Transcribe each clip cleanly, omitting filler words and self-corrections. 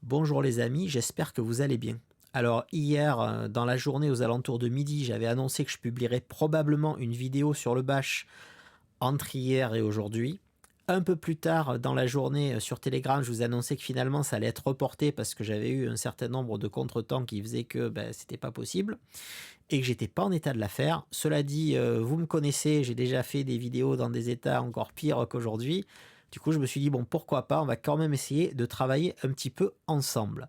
Bonjour les amis, j'espère que vous allez bien. Alors hier, dans la journée aux alentours de midi, j'avais annoncé que je publierais probablement une vidéo sur le bash entre hier et aujourd'hui. Un peu plus tard dans la journée sur Telegram, je vous annonçais que finalement ça allait être reporté parce que j'avais eu un certain nombre de contretemps qui faisaient que c'était pas possible et que j'étais pas en état de la faire. Cela dit, vous me connaissez, j'ai déjà fait des vidéos dans des états encore pires qu'aujourd'hui. Du coup, je me suis dit, bon, pourquoi pas, on va quand même essayer de travailler un petit peu ensemble.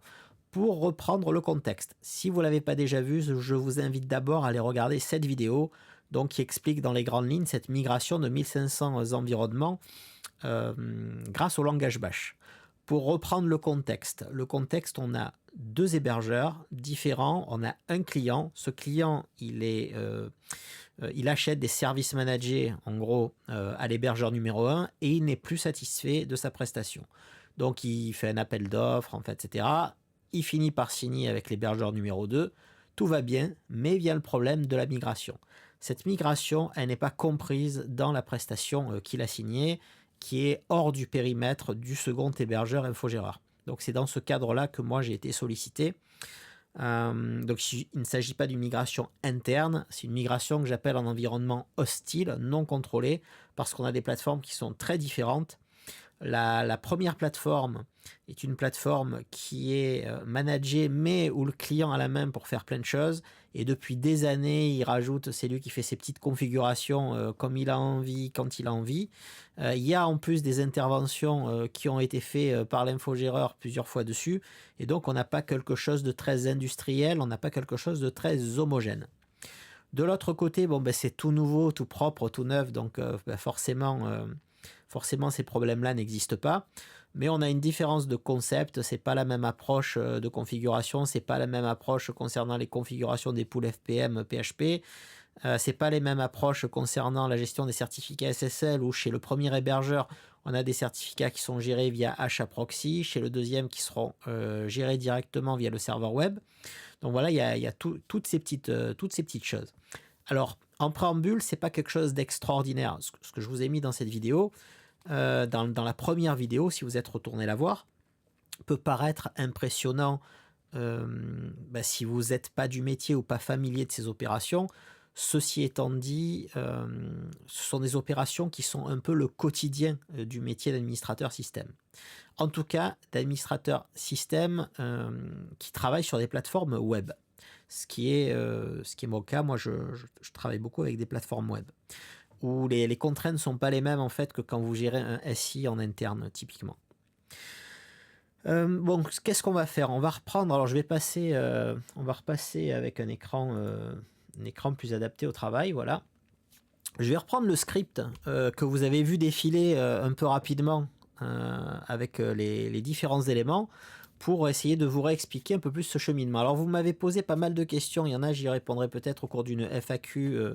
Pour reprendre le contexte, si vous ne l'avez pas déjà vu, je vous invite d'abord à aller regarder cette vidéo donc, qui explique dans les grandes lignes cette migration de 1500 environnements grâce au langage Bash. Pour reprendre le contexte, on a deux hébergeurs différents. On a un client. Ce client, il achète des services managés, en gros, à l'hébergeur numéro 1 et il n'est plus satisfait de sa prestation. Donc, il fait un appel d'offres, en fait, etc. Il finit par signer avec l'hébergeur numéro 2. Tout va bien, mais vient le problème de la migration. Cette migration, elle n'est pas comprise dans la prestation qu'il a signée, qui est hors du périmètre du second hébergeur infogéreur. Donc, c'est dans ce cadre-là que moi, j'ai été sollicité. Donc il ne s'agit pas d'une migration interne, c'est une migration que j'appelle en environnement hostile, non contrôlé, parce qu'on a des plateformes qui sont très différentes. La première plateforme est une plateforme qui est managée, mais où le client a la main pour faire plein de choses. Et depuis des années, il rajoute, c'est lui qui fait ses petites configurations comme il a envie, quand il a envie. Il y a en plus des interventions qui ont été faites par l'infogéreur plusieurs fois dessus. Et donc, on n'a pas quelque chose de très industriel, on n'a pas quelque chose de très homogène. De l'autre côté, c'est tout nouveau, tout propre, tout neuf. Donc, forcément, ces problèmes-là n'existent pas. Mais on a une différence de concept. C'est pas la même approche de configuration. C'est pas la même approche concernant les configurations des pools FPM, PHP. C'est pas les mêmes approches concernant la gestion des certificats SSL où chez le premier hébergeur, on a des certificats qui sont gérés via HAProxy, chez le deuxième qui seront gérés directement via le serveur web. Donc voilà, il y a toutes ces petites choses. Alors, en préambule, c'est pas quelque chose d'extraordinaire. Ce que je vous ai mis dans cette vidéo, dans la première vidéo, si vous êtes retourné la voir, peut paraître impressionnant si vous n'êtes pas du métier ou pas familier de ces opérations. Ceci étant dit, ce sont des opérations qui sont un peu le quotidien du métier d'administrateur système. En tout cas, d'administrateur système qui travaille sur des plateformes web. Ce qui est mon cas. Moi, je travaille beaucoup avec des plateformes web où les contraintes ne sont pas les mêmes en fait que quand vous gérez un SI en interne typiquement. Bon, qu'est-ce qu'on va faire? On va reprendre. Alors, on va repasser avec un écran plus adapté au travail. Voilà. Je vais reprendre le script que vous avez vu défiler un peu rapidement avec les différents éléments pour essayer de vous réexpliquer un peu plus ce cheminement. Alors, vous m'avez posé pas mal de questions. Il y en a, j'y répondrai peut-être au cours d'une FAQ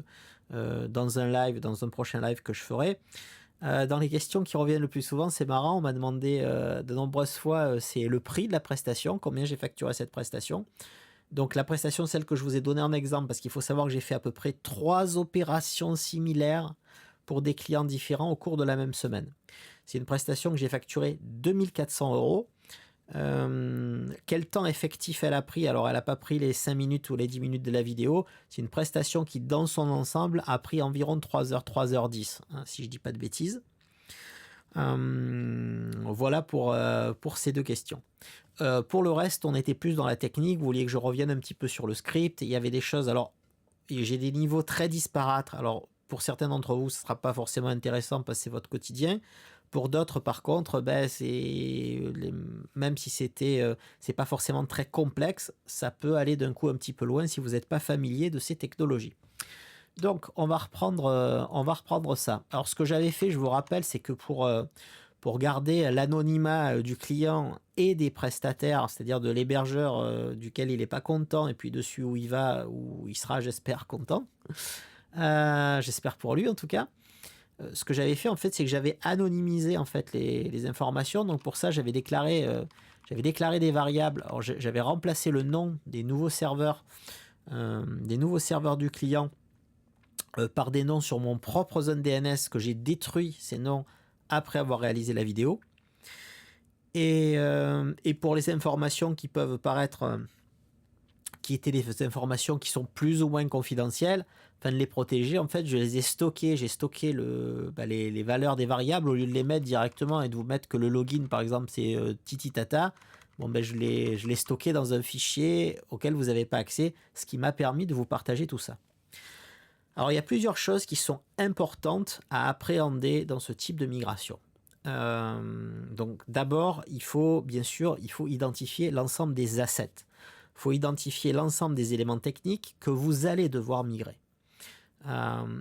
dans un prochain live que je ferai. Dans les questions qui reviennent le plus souvent, c'est marrant, on m'a demandé de nombreuses fois, c'est le prix de la prestation, combien j'ai facturé cette prestation. Donc la prestation, celle que je vous ai donnée en exemple, parce qu'il faut savoir que j'ai fait à peu près 3 opérations similaires pour des clients différents au cours de la même semaine. C'est une prestation que j'ai facturée 2400 €. Quel temps effectif elle a pris? Alors elle n'a pas pris les 5 minutes ou les 10 minutes de la vidéo. C'est une prestation qui dans son ensemble a pris environ 3h10 si je dis pas de bêtises. Voilà pour ces deux questions. Pour le reste, on était plus dans la technique. Vous vouliez que je revienne un petit peu sur le script. Il y avait des choses, alors j'ai des niveaux très disparates. Alors pour certains d'entre vous, ce ne sera pas forcément intéressant parce que c'est votre quotidien. Pour d'autres, par contre, même si c'est pas forcément très complexe, ça peut aller d'un coup un petit peu loin si vous n'êtes pas familier de ces technologies. Donc, on va reprendre ça. Alors, ce que j'avais fait, je vous rappelle, c'est que pour garder l'anonymat du client et des prestataires, c'est-à-dire de l'hébergeur duquel il n'est pas content et puis dessus où il va, où il sera, j'espère, content. J'espère pour lui en tout cas. Ce que j'avais fait en fait, c'est que j'avais anonymisé en fait les informations. Donc pour ça, j'avais déclaré des variables. Alors j'avais remplacé le nom des nouveaux serveurs du client par des noms sur mon propre zone DNS que j'ai détruit ces noms après avoir réalisé la vidéo. Et pour les informations qui peuvent paraître, qui étaient des informations qui sont plus ou moins confidentielles, afin de les protéger, en fait, je les ai stockées. J'ai stocké les valeurs des variables au lieu de les mettre directement et de vous mettre que le login, par exemple, c'est tititata. Bon, ben, je l'ai stocké dans un fichier auquel vous n'avez pas accès, ce qui m'a permis de vous partager tout ça. Alors, il y a plusieurs choses qui sont importantes à appréhender dans ce type de migration. Donc, d'abord, il faut identifier l'ensemble des assets. Il faut identifier l'ensemble des éléments techniques que vous allez devoir migrer.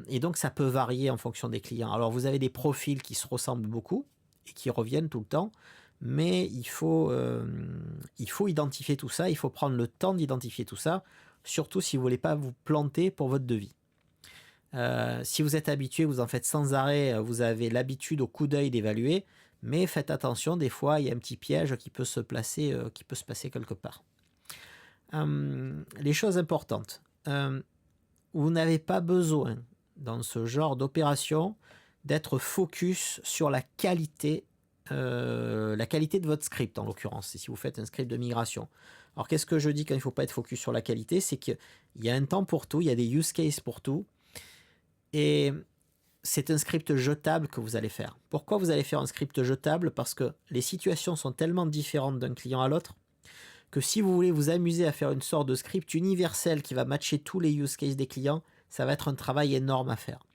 Et donc, ça peut varier en fonction des clients. Alors, vous avez des profils qui se ressemblent beaucoup et qui reviennent tout le temps, mais il faut identifier tout ça. Il faut prendre le temps d'identifier tout ça, surtout si vous ne voulez pas vous planter pour votre devis. Si vous êtes habitué, vous en faites sans arrêt, vous avez l'habitude au coup d'œil d'évaluer, mais faites attention, des fois, il y a un petit piège qui peut se passer quelque part. Les choses importantes. Vous n'avez pas besoin, dans ce genre d'opération, d'être focus sur la qualité de votre script, en l'occurrence, si vous faites un script de migration. Alors, qu'est-ce que je dis quand il ne faut pas être focus sur la qualité? C'est qu'il y a un temps pour tout, il y a des use cases pour tout, et c'est un script jetable que vous allez faire. Pourquoi vous allez faire un script jetable? Parce que les situations sont tellement différentes d'un client à l'autre, que si vous voulez vous amuser à faire une sorte de script universel qui va matcher tous les use cases des clients, ça va être un travail énorme à faire.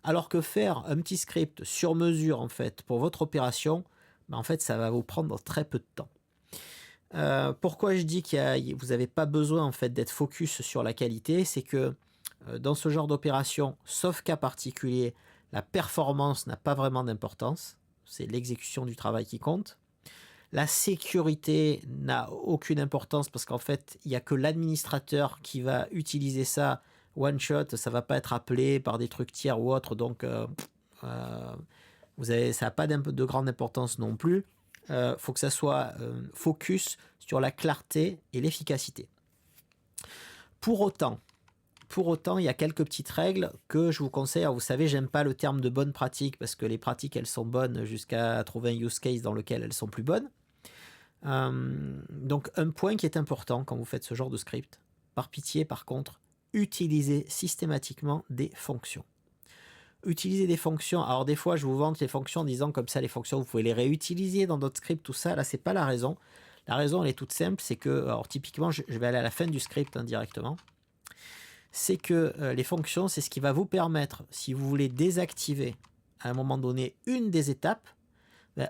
Alors que faire un petit script sur mesure, en fait, pour votre opération, en fait, ça va vous prendre très peu de temps. Pourquoi je dis que vous n'avez pas besoin, en fait, d'être focus sur la qualité? C'est que dans ce genre d'opération, sauf cas particulier, la performance n'a pas vraiment d'importance. C'est l'exécution du travail qui compte. La sécurité n'a aucune importance parce qu'en fait, il n'y a que l'administrateur qui va utiliser ça one shot. Ça ne va pas être appelé par des trucs tiers ou autres. Donc, ça n'a pas de grande importance non plus. Faut que ça soit focus sur la clarté et l'efficacité. Pour autant, il y a quelques petites règles que je vous conseille. Alors, vous savez, j'aime pas le terme de bonne pratique parce que les pratiques, elles sont bonnes jusqu'à trouver un use case dans lequel elles sont plus bonnes. Donc, un point qui est important quand vous faites ce genre de script, par pitié, par contre, utilisez systématiquement des fonctions. Utilisez des fonctions. Alors, des fois, je vous vante les fonctions en disant comme ça, les fonctions, vous pouvez les réutiliser dans d'autres scripts, tout ça. Là, c'est pas la raison. La raison, elle est toute simple. C'est que, alors, typiquement, je vais aller à la fin du script directement. C'est que les fonctions, c'est ce qui va vous permettre, si vous voulez désactiver à un moment donné une des étapes,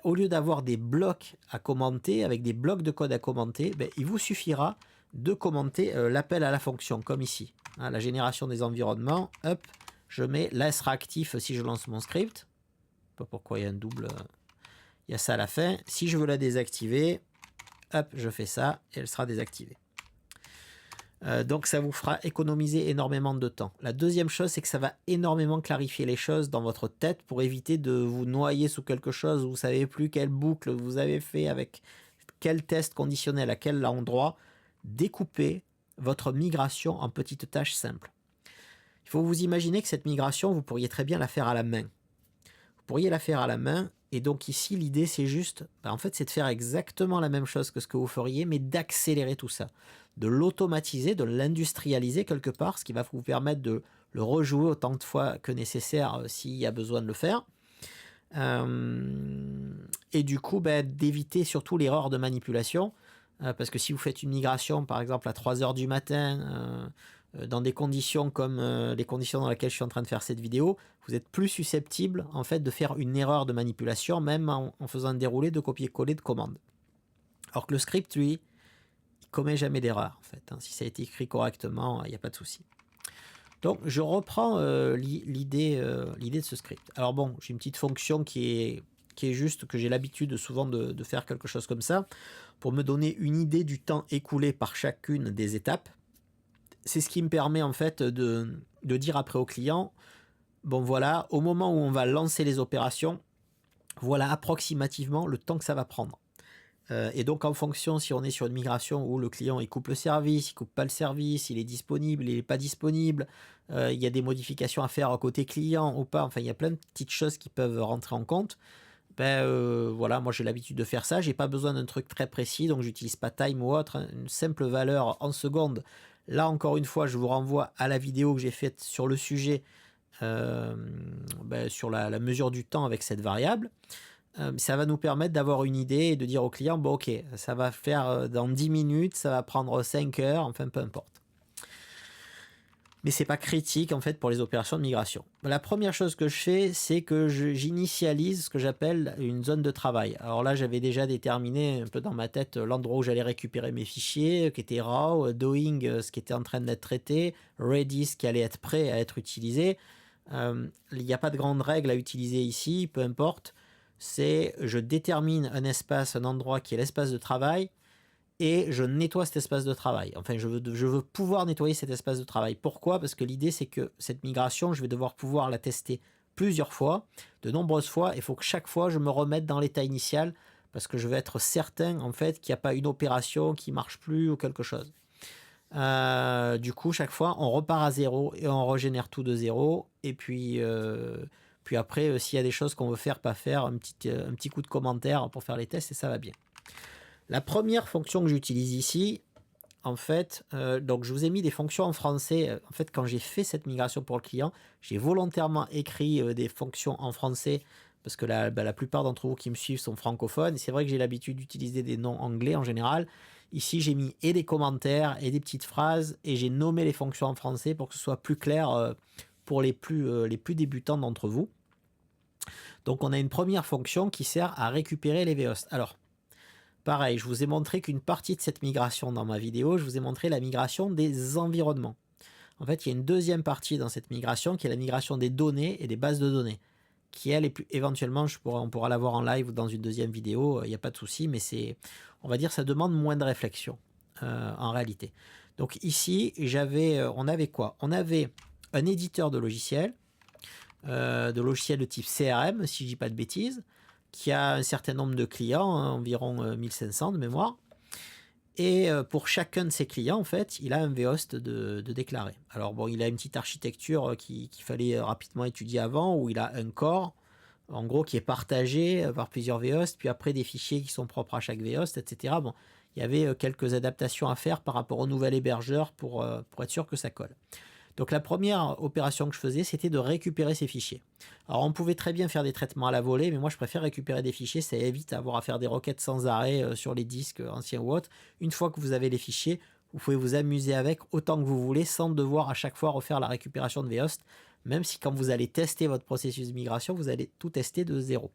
au lieu d'avoir des blocs à commenter, avec des blocs de code à commenter, il vous suffira de commenter l'appel à la fonction, comme ici. La génération des environnements, hop, je mets, là elle sera active si je lance mon script. Je ne sais pas pourquoi il y a un double, il y a ça à la fin. Si je veux la désactiver, hop, je fais ça et elle sera désactivée. Donc ça vous fera économiser énormément de temps. La deuxième chose, c'est que ça va énormément clarifier les choses dans votre tête pour éviter de vous noyer sous quelque chose où vous ne savez plus quelle boucle vous avez fait avec quel test conditionnel à quel endroit. Découpez votre migration en petites tâches simples. Il faut vous imaginer que cette migration, vous pourriez très bien la faire à la main. Vous pourriez la faire à la main. Et donc ici, l'idée, c'est juste, en fait, c'est de faire exactement la même chose que ce que vous feriez, mais d'accélérer tout ça, de l'automatiser, de l'industrialiser quelque part, ce qui va vous permettre de le rejouer autant de fois que nécessaire s'il y a besoin de le faire. Et du coup, d'éviter surtout l'erreur de manipulation, parce que si vous faites une migration, par exemple, à 3 heures du matin, dans des conditions comme les conditions dans lesquelles je suis en train de faire cette vidéo, vous êtes plus susceptible en fait de faire une erreur de manipulation, même en faisant un déroulé de copier-coller de commandes. Alors que le script, lui, il commet jamais d'erreur en fait. Si ça a été écrit correctement, il n'y a pas de souci. Donc je reprends l'idée de ce script. Alors bon, j'ai une petite fonction qui est juste, que j'ai l'habitude souvent de faire quelque chose comme ça, pour me donner une idée du temps écoulé par chacune des étapes. C'est ce qui me permet en fait de dire après au client, bon voilà, au moment où on va lancer les opérations, voilà approximativement le temps que ça va prendre. Et donc en fonction, si on est sur une migration où le client il coupe le service, il coupe pas le service, il est disponible, il n'est pas disponible, il y a des modifications à faire côté client ou pas, enfin il y a plein de petites choses qui peuvent rentrer en compte. voilà, moi j'ai l'habitude de faire ça, j'ai pas besoin d'un truc très précis, donc j'utilise pas time ou autre, hein, une simple valeur en secondes. Là encore une fois, je vous renvoie à la vidéo que j'ai faite sur le sujet, sur la mesure du temps avec cette variable. Ça va nous permettre d'avoir une idée et de dire au client, bon ok, ça va faire dans 10 minutes, ça va prendre 5 heures, enfin peu importe. Mais c'est pas critique en fait pour les opérations de migration. La première chose que je fais, c'est que j'initialise ce que j'appelle une zone de travail. Alors là, j'avais déjà déterminé un peu dans ma tête l'endroit où j'allais récupérer mes fichiers, qui était raw, doing, ce qui était en train d'être traité, ready, ce qui allait être prêt à être utilisé. Il n'y a pas de grande règle à utiliser ici, peu importe. C'est je détermine un espace, un endroit qui est l'espace de travail, et je nettoie cet espace de travail. Enfin, je veux pouvoir nettoyer cet espace de travail. Pourquoi? Parce que l'idée, c'est que cette migration, je vais devoir pouvoir la tester plusieurs fois, de nombreuses fois. Il faut que chaque fois, je me remette dans l'état initial, parce que je vais être certain, en fait, qu'il n'y a pas une opération qui ne marche plus ou quelque chose. Du coup, chaque fois, on repart à zéro et on régénère tout de zéro. Et puis après, s'il y a des choses qu'on veut faire, pas faire, un petit coup de commentaire pour faire les tests et ça va bien. La première fonction que j'utilise ici, en fait, donc je vous ai mis des fonctions en français. En fait, quand j'ai fait cette migration pour le client, j'ai volontairement écrit des fonctions en français parce que la plupart d'entre vous qui me suivent sont francophones. Et c'est vrai que j'ai l'habitude d'utiliser des noms anglais en général. Ici, j'ai mis et des commentaires et des petites phrases et j'ai nommé les fonctions en français pour que ce soit plus clair pour les plus débutants d'entre vous. Donc, on a une première fonction qui sert à récupérer les vhosts. Alors, pareil, je vous ai montré qu'une partie de cette migration dans ma vidéo, je vous ai montré la migration des environnements. En fait, il y a une deuxième partie dans cette migration qui est la migration des données et des bases de données, qui elle, éventuellement, on pourra la voir en live ou dans une deuxième vidéo, il n'y a pas de souci, mais on va dire, ça demande moins de réflexion en réalité. Donc ici, on avait quoi? On avait un éditeur de logiciels de type CRM, si je dis pas de bêtises, qui a un certain nombre de clients, hein, environ 1500 de mémoire. Et pour chacun de ces clients, en fait, il a un vhost de déclaré. Alors bon, il a une petite architecture qu'il fallait rapidement étudier avant, où il a un core, en gros, qui est partagé par plusieurs vhosts, puis après des fichiers qui sont propres à chaque vhost, etc. Bon, il y avait quelques adaptations à faire par rapport au nouvel hébergeur pour être sûr que ça colle. Donc la première opération que je faisais, c'était de récupérer ces fichiers. Alors on pouvait très bien faire des traitements à la volée, mais moi je préfère récupérer des fichiers, ça évite d'avoir à faire des requêtes sans arrêt sur les disques anciens ou autres. Une fois que vous avez les fichiers, vous pouvez vous amuser avec autant que vous voulez sans devoir à chaque fois refaire la récupération de vhost, même si quand vous allez tester votre processus de migration, vous allez tout tester de zéro.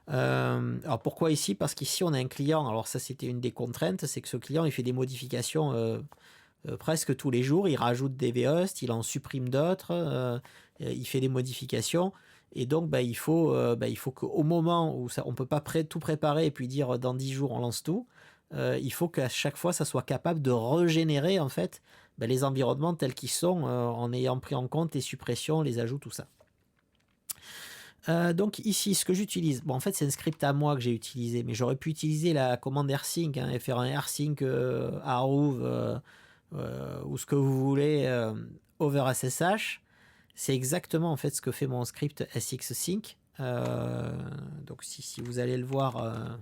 Alors pourquoi ici? Parce qu'ici on a un client, alors ça c'était une des contraintes, c'est que ce client il fait des modifications presque tous les jours, il rajoute des vhosts, il en supprime d'autres, il fait des modifications. Et donc, il faut qu'au moment où on ne peut pas tout préparer et puis dire dans 10 jours on lance tout, il faut qu'à chaque fois ça soit capable de régénérer en fait les environnements tels qu'ils sont en ayant pris en compte les suppressions, les ajouts, tout ça. Donc ici, ce que j'utilise, en fait c'est un script à moi que j'ai utilisé, mais j'aurais pu utiliser la commande rsync et faire un rsync arrow ou ce que vous voulez over SSH. C'est exactement en fait ce que fait mon script sxsync. Donc si vous allez le voir,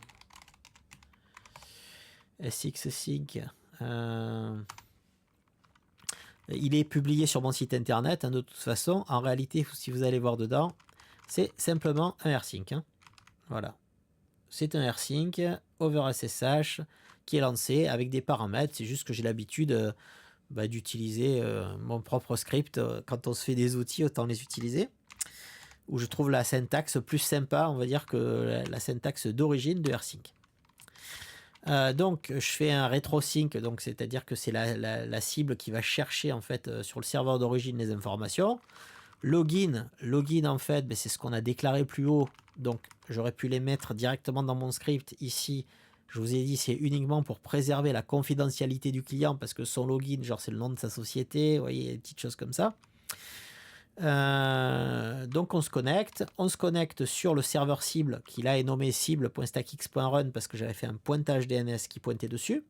sxsync, il est publié sur mon site internet de toute façon. En réalité, si vous allez voir dedans, c'est simplement un rsync. Voilà. C'est un rsync over SSH qui est lancé avec des paramètres. C'est juste que j'ai l'habitude d'utiliser mon propre script. Quand on se fait des outils, autant les utiliser. Où je trouve la syntaxe plus sympa, on va dire, que la syntaxe d'origine de rsync. Donc je fais un retrosync, donc c'est-à-dire que c'est la cible qui va chercher en fait sur le serveur d'origine les informations. Login en fait, c'est ce qu'on a déclaré plus haut, donc j'aurais pu les mettre directement dans mon script. Ici, je vous ai dit, c'est uniquement pour préserver la confidentialité du client, parce que son login, genre c'est le nom de sa société, vous voyez, des petites choses comme ça. Donc on se connecte sur le serveur cible, qui là est nommé cible.stackx.run, parce que j'avais fait un pointage DNS qui pointait dessus,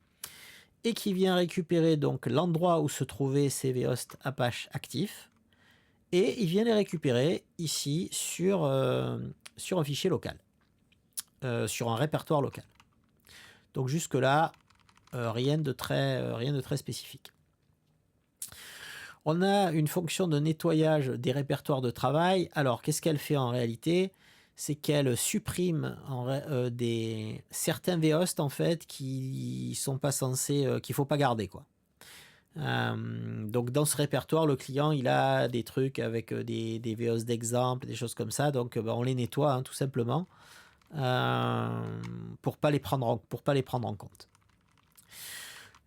et qui vient récupérer donc l'endroit où se trouvaient ces vhosts Apache actifs. Et il vient les récupérer ici sur un fichier local. sur un répertoire local. Donc jusque-là, rien de très spécifique. On a une fonction de nettoyage des répertoires de travail. Alors, qu'est-ce qu'elle fait en réalité? C'est qu'elle supprime certains vhosts en fait qui sont pas censés, qu'il faut pas garder quoi. Donc dans ce répertoire, le client il a des trucs avec des vhosts d'exemple, des choses comme ça. Donc on les nettoie hein, tout simplement pour pas les prendre en compte.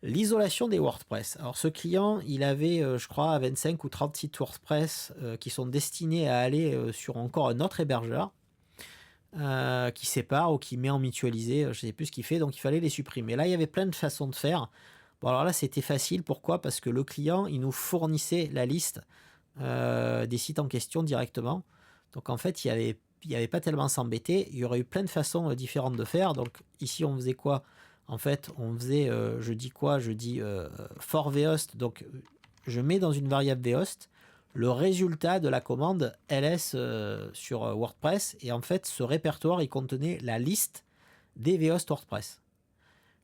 L'isolation des WordPress. Alors ce client, il avait, je crois, 25 ou 30 sites WordPress qui sont destinés à aller sur encore un autre hébergeur qui sépare ou qui met en mutualisé, je ne sais plus ce qu'il fait, donc il fallait les supprimer. Là, il y avait plein de façons de faire. Bon, alors là, c'était facile. Pourquoi? Parce que le client, il nous fournissait la liste des sites en question directement. Donc en fait, il y avait pas tellement à s'embêter. Il y aurait eu plein de façons différentes de faire. Donc ici, on faisait quoi? En fait, on faisait, je dis quoi? Je dis for vhost. Donc, je mets dans une variable vhost le résultat de la commande ls sur WordPress. Et en fait, ce répertoire, il contenait la liste des vhosts WordPress.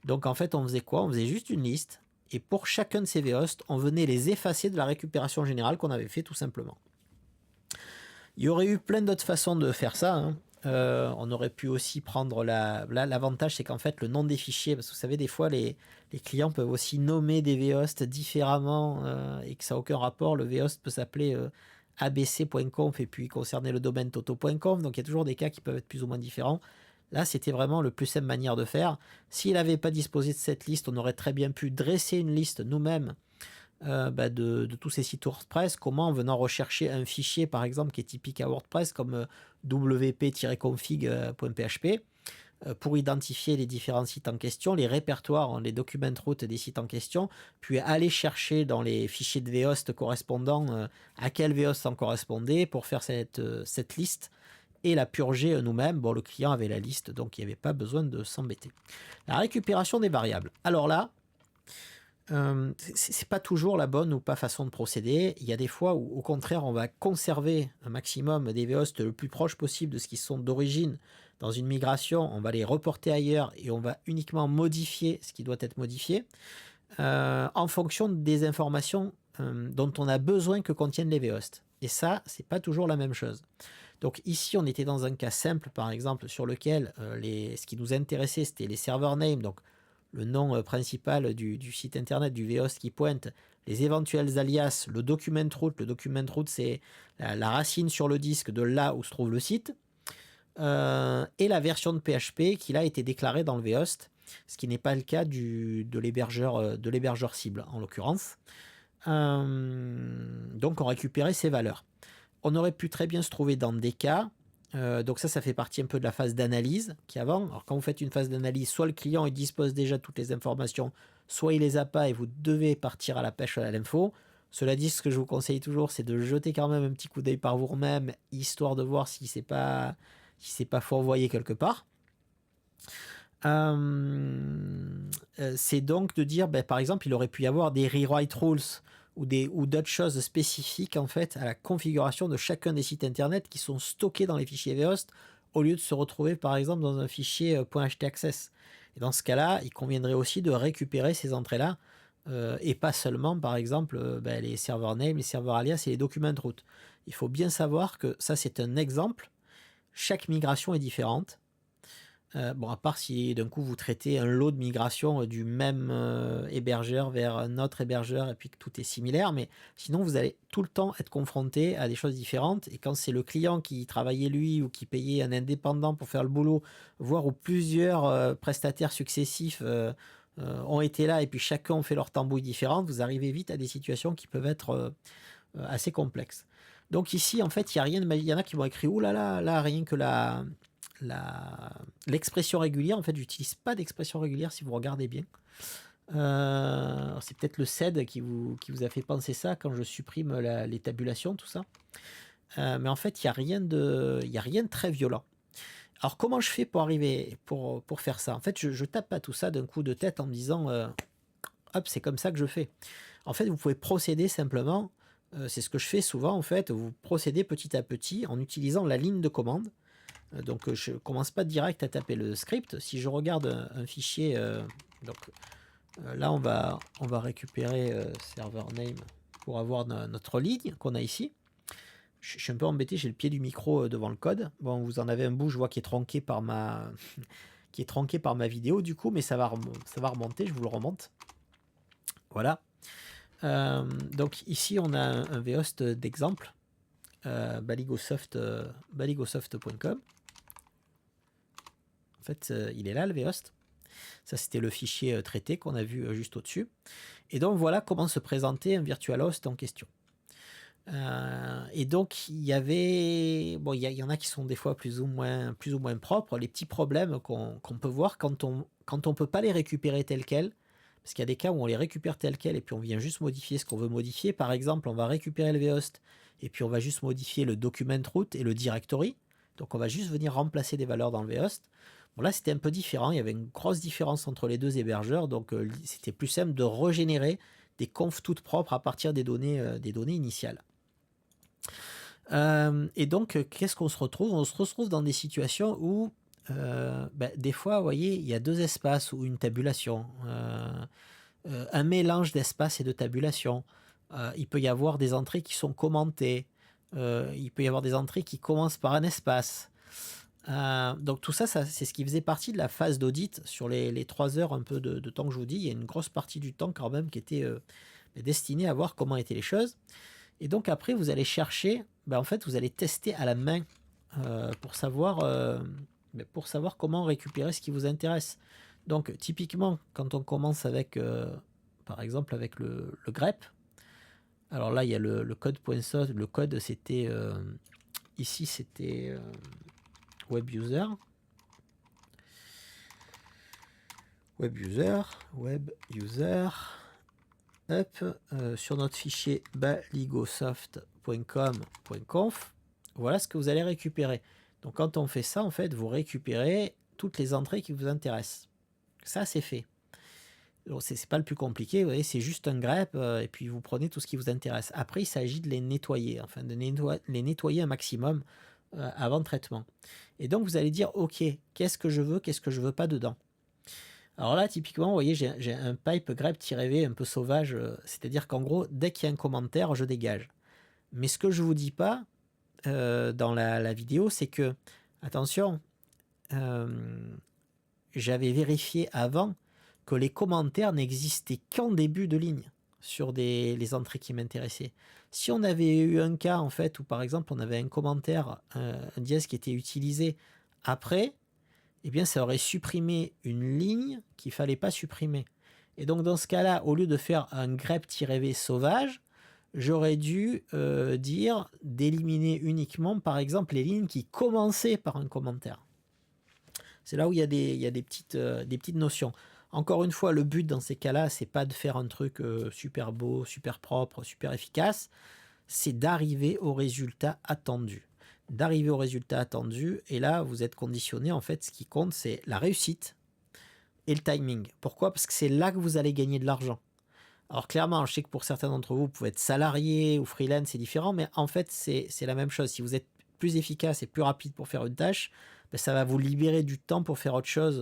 Donc, en fait, on faisait quoi? On faisait juste une liste. Et pour chacun de ces vhosts, on venait les effacer de la récupération générale qu'on avait fait tout simplement. Il y aurait eu plein d'autres façons de faire ça. Hein. On aurait pu aussi prendre l'avantage, c'est qu'en fait, le nom des fichiers, parce que vous savez, des fois, les clients peuvent aussi nommer des vhosts différemment et que ça n'a aucun rapport. Le vhost peut s'appeler abc.conf et puis concerner le domaine toto.conf. Donc, il y a toujours des cas qui peuvent être plus ou moins différents. Là, c'était vraiment le plus simple manière de faire. S'il n'avait pas disposé de cette liste, on aurait très bien pu dresser une liste nous-mêmes de tous ces sites WordPress, comment en venant rechercher un fichier par exemple qui est typique à WordPress comme wp-config.php pour identifier les différents sites en question, les répertoires, les document routes des sites en question, puis aller chercher dans les fichiers de vhost correspondants à quel vhost en correspondait pour faire cette liste et la purger nous-mêmes. Bon, le client avait la liste, donc il n'y avait pas besoin de s'embêter. La récupération des variables. Alors là, c'est pas toujours la bonne ou pas façon de procéder. Il y a des fois où, au contraire, on va conserver un maximum des vhosts le plus proche possible de ce qui sont d'origine dans une migration. On va les reporter ailleurs et on va uniquement modifier ce qui doit être modifié en fonction des informations dont on a besoin que contiennent les vhosts. Et ça, c'est pas toujours la même chose. Donc ici, on était dans un cas simple, par exemple, sur lequel ce qui nous intéressait, c'était les server names, donc le nom principal du site internet, du vhost qui pointe, les éventuels alias, le document root. Le document root, c'est la racine sur le disque de là où se trouve le site, et la version de PHP qui là a été déclarée dans le vhost, ce qui n'est pas le cas de l'hébergeur cible en l'occurrence. Donc on récupérait ces valeurs. On aurait pu très bien se trouver dans des cas. Donc ça fait partie un peu de la phase d'analyse qui est avant. Alors quand vous faites une phase d'analyse, soit le client il dispose déjà de toutes les informations, soit il les a pas et vous devez partir à la pêche à l'info. Cela dit, ce que je vous conseille toujours, c'est de jeter quand même un petit coup d'œil par vous-même, histoire de voir si c'est pas fourvoyé quelque part. C'est donc de dire, par exemple, il aurait pu y avoir des rewrite rules ou d'autres choses spécifiques en fait à la configuration de chacun des sites internet qui sont stockés dans les fichiers vhost au lieu de se retrouver par exemple dans un fichier .htaccess. Et dans ce cas-là, il conviendrait aussi de récupérer ces entrées-là et pas seulement par exemple les serveurs name, les serveurs alias et les document root. Il faut bien savoir que ça c'est un exemple. Chaque migration est différente. Bon, à part si d'un coup vous traitez un lot de migration du même hébergeur vers un autre hébergeur et puis que tout est similaire, mais sinon vous allez tout le temps être confronté à des choses différentes. Et quand c'est le client qui travaillait lui ou qui payait un indépendant pour faire le boulot, voire où plusieurs prestataires successifs ont été là et puis chacun ont fait leur tambouille différente, vous arrivez vite à des situations qui peuvent être assez complexes. Donc ici, en fait, il y a rien de magique. Il y en a qui vont écrire ouh là là, là rien que l'expression régulière. En fait, j'utilise pas d'expression régulière si vous regardez bien. C'est peut-être le SED qui vous a fait penser ça quand je supprime les tabulations, tout ça. Mais en fait, il n'y a rien de très violent. Alors, comment je fais pour arriver pour faire ça? En fait, je tape pas tout ça d'un coup de tête en me disant hop, c'est comme ça que je fais. En fait, vous pouvez procéder simplement. C'est ce que je fais souvent en fait. Vous procédez petit à petit en utilisant la ligne de commande Donc je commence pas direct à taper le script. Si je regarde un fichier, là on va récupérer server name pour avoir notre ligne qu'on a ici. Je suis un peu embêté, j'ai le pied du micro devant le code. Bon, vous en avez un bout, je vois qui est tronqué par ma vidéo du coup, mais ça va remonter, je vous le remonte. Voilà. Donc ici on a un vhost d'exemple, baligosoft.com. En fait, il est là le vhost. Ça, c'était le fichier traité qu'on a vu juste au-dessus. Et donc, voilà comment se présentait un virtual host en question. Et donc, il y avait... Bon, il y en a qui sont des fois plus ou moins propres. Les petits problèmes qu'on peut voir quand on peut pas les récupérer tels quels, parce qu'il y a des cas où on les récupère tels quels et puis on vient juste modifier ce qu'on veut modifier. Par exemple, on va récupérer le vhost et puis on va juste modifier le document root et le directory. Donc, on va juste venir remplacer des valeurs dans le vhost. Bon, là, c'était un peu différent. Il y avait une grosse différence entre les deux hébergeurs. Donc, c'était plus simple de régénérer des confs toutes propres à partir des données initiales. Et donc, qu'est-ce qu'on se retrouve? On se retrouve dans des situations où, des fois, vous voyez, il y a deux espaces ou une tabulation, un mélange d'espaces et de tabulation. Il peut y avoir des entrées qui sont commentées. Il peut y avoir des entrées qui commencent par un espace. Donc tout ça, c'est ce qui faisait partie de la phase d'audit sur les 3 heures un peu de temps que je vous dis. Il y a une grosse partie du temps quand même qui était destinée à voir comment étaient les choses. Et donc après, vous allez chercher, en fait, vous allez tester à la main pour savoir comment récupérer ce qui vous intéresse. Donc typiquement, quand on commence avec, par exemple, avec le grep, alors là, il y a le code.source. Le code, c'était, ici, c'était web user, up, sur notre fichier baligosoft.com.conf. Voilà ce que vous allez récupérer. Donc quand on fait ça, en fait, vous récupérez toutes les entrées qui vous intéressent. Ça, c'est fait. C'est pas le plus compliqué, vous voyez, c'est juste un grep et puis vous prenez tout ce qui vous intéresse. Après, il s'agit de les nettoyer, enfin de les nettoyer un maximum avant traitement. Et donc, vous allez dire, OK, qu'est-ce que je veux pas dedans. Alors là, typiquement, vous voyez, j'ai un pipe grep-v un peu sauvage, c'est-à-dire qu'en gros, dès qu'il y a un commentaire, je dégage. Mais ce que je vous dis pas dans la vidéo, c'est que, attention, j'avais vérifié avant que les commentaires n'existaient qu'en début de ligne sur les entrées qui m'intéressaient. Si on avait eu un cas en fait où par exemple on avait un commentaire, un dièse qui était utilisé après, eh bien ça aurait supprimé une ligne qu'il fallait pas supprimer. Et donc dans ce cas-là, au lieu de faire un grep-v sauvage, j'aurais dû dire d'éliminer uniquement par exemple les lignes qui commençaient par un commentaire. C'est là où il y a des petites notions. Encore une fois, le but dans ces cas-là, c'est pas de faire un truc super beau, super propre, super efficace. C'est d'arriver au résultat attendu. Et là, vous êtes conditionné. En fait, ce qui compte, c'est la réussite et le timing. Pourquoi? Parce que c'est là que vous allez gagner de l'argent. Alors clairement, je sais que pour certains d'entre vous, vous pouvez être salarié ou freelance, c'est différent, mais en fait, c'est la même chose. Si vous êtes plus efficace et plus rapide pour faire une tâche, ça va vous libérer du temps pour faire autre chose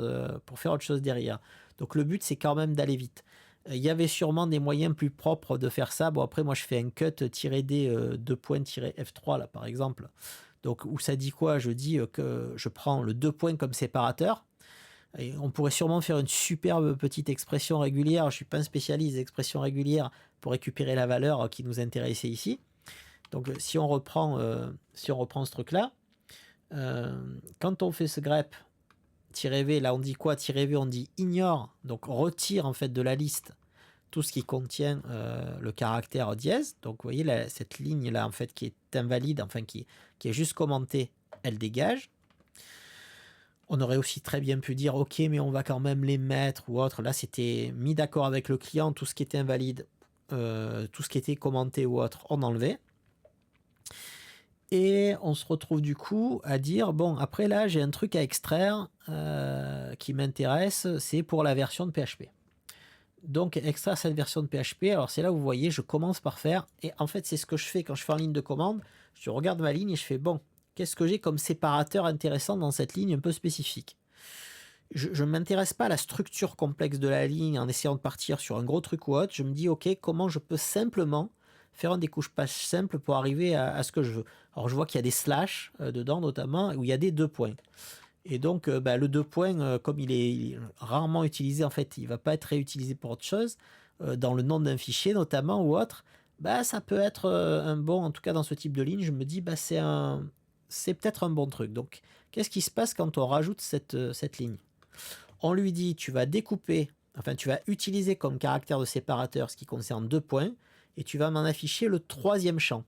derrière. Donc le but, c'est quand même d'aller vite. Il y avait sûrement des moyens plus propres de faire ça. Bon, après, moi, je fais un cut-d 2.-F3, là, par exemple. Donc, où ça dit quoi? Je dis que je prends le 2 points comme séparateur. Et on pourrait sûrement faire une superbe petite expression régulière. Je ne suis pas un spécialiste d'expression régulière pour récupérer la valeur qui nous intéressait ici. Donc, si on reprend ce truc-là, quand on fait ce grep-v, là on dit quoi? -v, on dit ignore, donc on retire en fait de la liste tout ce qui contient le caractère dièse. Donc vous voyez cette ligne là en fait qui est invalide, enfin qui est juste commentée, elle dégage. On aurait aussi très bien pu dire ok, mais on va quand même les mettre ou autre. Là c'était mis d'accord avec le client, tout ce qui était invalide, tout ce qui était commenté ou autre, on enlevait. Et on se retrouve du coup à dire, bon, après là, j'ai un truc à extraire qui m'intéresse, c'est pour la version de PHP. Donc, extraire cette version de PHP, alors c'est là où vous voyez, je commence par faire, et en fait, c'est ce que je fais quand je fais en ligne de commande, je regarde ma ligne et je fais, bon, qu'est-ce que j'ai comme séparateur intéressant dans cette ligne un peu spécifique. Je ne m'intéresse pas à la structure complexe de la ligne en essayant de partir sur un gros truc ou autre. Je me dis, ok, comment je peux simplement faire un découpage simple pour arriver à ce que je veux. Alors je vois qu'il y a des slash dedans notamment, où il y a des 2 points. Et donc le 2 points, comme il est rarement utilisé, en fait, il ne va pas être réutilisé pour autre chose, dans le nom d'un fichier notamment ou autre, ça peut être un bon, en tout cas dans ce type de ligne, je me dis, c'est peut-être un bon truc. Donc, qu'est-ce qui se passe quand on rajoute cette ligne? On lui dit, tu vas découper, enfin tu vas utiliser comme caractère de séparateur ce qui concerne 2 points, et tu vas m'en afficher le 3e champ.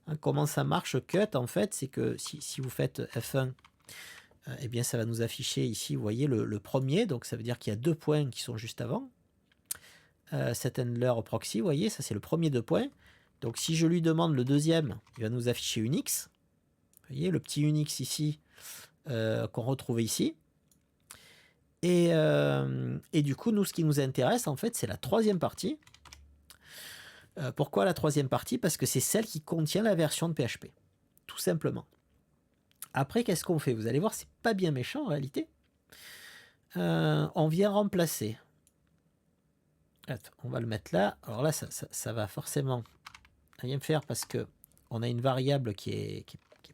Hein, comment ça marche cut? En fait, c'est que si vous faites F1, eh bien ça va nous afficher ici, vous voyez, le premier, donc ça veut dire qu'il y a 2 points qui sont juste avant. Set handler proxy, vous voyez, ça c'est le premier 2 points. Donc si je lui demande le deuxième, il va nous afficher une X. Vous voyez, le petit Unix ici, qu'on retrouve ici. Et du coup, nous, ce qui nous intéresse, en fait, c'est la 3e partie. Pourquoi la 3e partie? Parce que c'est celle qui contient la version de PHP. Tout simplement. Après, qu'est-ce qu'on fait? Vous allez voir, c'est pas bien méchant en réalité. On vient remplacer. Attends, on va le mettre là. Alors là, ça va forcément rien me faire parce que on a une variable qui est